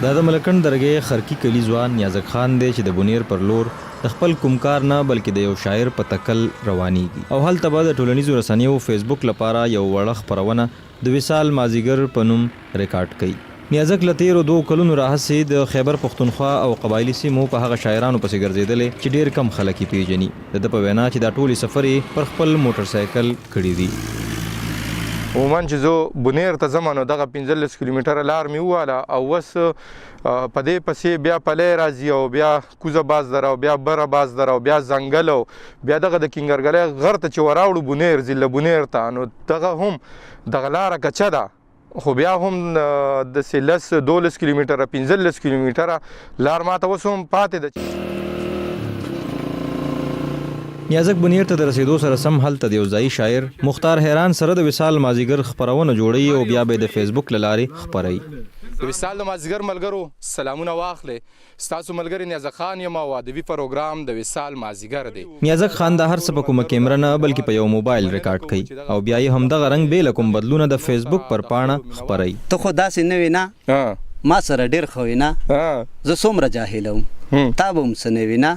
دا د ملکن درګې خرکی کلی ځوان نیازک خان دی چې د بونیر پر لور د خپل کوم کار نه بلکې د یو شاعر په تکل روانیږي او هلته به د ټولنیزو رسنیو فیسبوک لپاره یو وړه خپرونه د وصال مازیګر په نوم ریکارډ کړي. نیازک له تیرو 2 کلونو راهیسې د خیبر پښتونخوا او قبایلي سیمو په هغه شاعرانو پسې ګرځېدلی چې ډېر کم خلک یې پیژني. د ده په وینا چې دا ټولې سفر یې پر خپل موټر سایکل کړي دي. عموما چې زه بونیر ته ځم نو دغه 15 کیلومتره لار مې وواله او اوس په دې پسې بیا پلی راځي او بیا کوزه باز دره او بیا بره باز دره او بیا ځنګل او بیا دغه د کینګرګلی غر ته چې وراوړو بونیر ضلع بونیر ته نو دغه هم دغه لاره کچه ده خو بیا هم داسې 12 کیلومتره 15 کیلومتره لار ماته اوس هم پاتې ده. نیازک بونیر ته د رسیدو سره سم هلته د یو ځایي شاعر مختار حیران سره د وصال مازیګر خپرونه جوړوي او بیا به د فیسبوک له لارې خپروي. د وصال د مازیګر ملګرو سلامونه واخلئ. ستاسو ملګری نیازک خان یم او ادبي پروګرام د وصال مازیګر دی. نیازک خان د هر څه په کومه کیمره نه بلکې په یو موبایل ریکارډ کوي او بیا یې همدغه رنګ بېله کوم بدلونه د فیسبوک پر پاڼه خپروي. ته خو داسې نه وې نه ما سره ډېر ښه وې نه زه څومره جاهل وم تا به هم څه نه وې نه.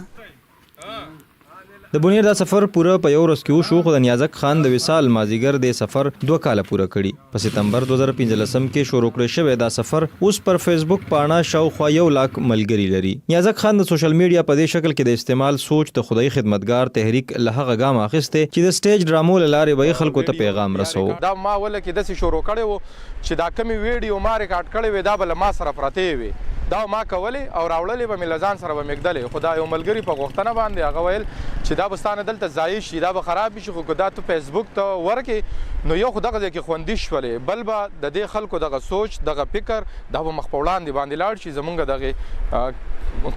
د بونیر دا سفر پوره په یو ورځ کې وشو خو د نیازک خان د وصال مازیګر د سفر 2 کاله پوره کړي. په سپتمبر 2015 کې شروع کړی شوی دا سفر اوس پر فیسبوک پاڼه شاوخوا 1 لاک ملګري لري. نیازک خان د سوشل میډیا په دې شکل کې د استعمال سوچ د خدای خدمتګار تحریک له هغه ګام اخیسته چې د سټیج ډرامو له لارې به خلکو ته پیغام رسو. دا ما ولکه داسې شروع کړی و چې دا کمی ویډیو ما ریکارډ کړی وې دا به ما سره پرتې وي دا ما کولې او راوړلې به مې له ځان سره به مې ږدلې خو دا یو ملګري په غوښتنه باندې هغه ویل چې دا به ستانه دلته ضایع شي دا به خراب شي خو که دا ته فیسبوک ته ورکې نو یو خو دغه ځای کې خوندي شولې بل به د دې خلکو دغه سوچ دغه فکر دا به مخ په وړاندې باندې لاړ شي زمونږ دغې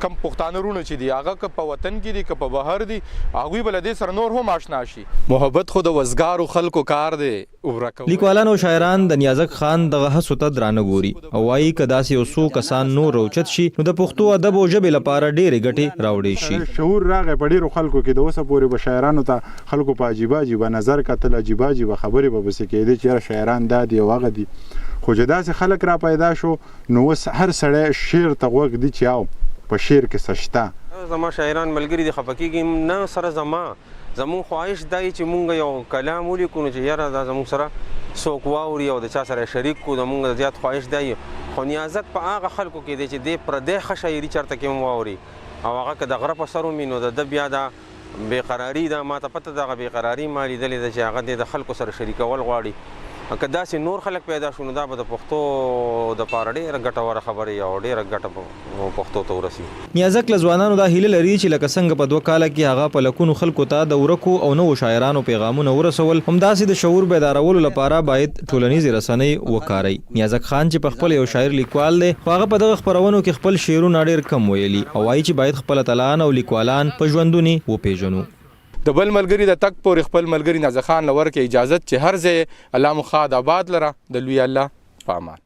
کم پښتانه رونه چې دي هغه که په وطن کې دي که په بهر دي هغوی به له دې سره نور هم آشنا شي. محبت خو د وزګارو خلکو کار دی. لیکوالان او شاعران د نیازک خان دغه هڅو ته درانه ګوري او وایي که داسې یو څو کسان نور راوچت شي نو د پښتو ادب او ژبې لپاره ډېرې ګټې راوړی شي. شعور راغی په ډېرو خلکو کې د اوسه پورې به شاعرانو ته خلکو په عجیبه عجیبه نظر کتل عجیبه عجیبه خبرې به پسې کېدې چې یاره شاعران دا دي او هغه دي خو چې داسې خلک را پیدا شو نو اوس هر سړی شعر ته غوږ دی چې او په شعر کې څه شته. زما شاعران ملګري دي خفه کېږي نه سره زمونږ خواهش دا چې مونږ یو کلام ولیکو نو چې یاره دا زمونږ سره څوک واوري او د چا سره شریک کړو زمونږ زیات خواهش دا خو نیازک په هغه خلکو کې دی چې دی پردی ښه شاعري چېرته کې هم واوري او هغه که د غره په سر ومي نو د ده بیا دا بېقراري ده ما ته پته دغه بېقراري ما لیدلې ده چې هغه دی د خلکو سره شریکول غواړي. که داسې نور خلک پیدا شو نو دا به د پښتو دپاره ډېره ګټوره خبرې او ډېره ګټه پښتو ته ورسي. نیازک له ځوانانو دا هیله لري چې لکه څنګه په 2 کاله کې هغه په لکونو خلکو ته د ورکو او نوو شاعرانو پیغامونه ورسول همداسې د شعور بیدارولو لپاره باید ټولنیزې رسنۍ وکاروي. نیازک خان چې په خپل یو شاعر لیکوال دی خو هغه په دغه خپرونو کې خپل شعرونه ډېر کم ویلي او وایي چې باید خپل اتلان او لیکوالان په ژوندوني وپېژنو. د بل ملګري د تک پورې خپل ملګري نیازک خان له ورکې اجازت چې هر ځای الله مو ښاد آباد لره د لوی الله په امان.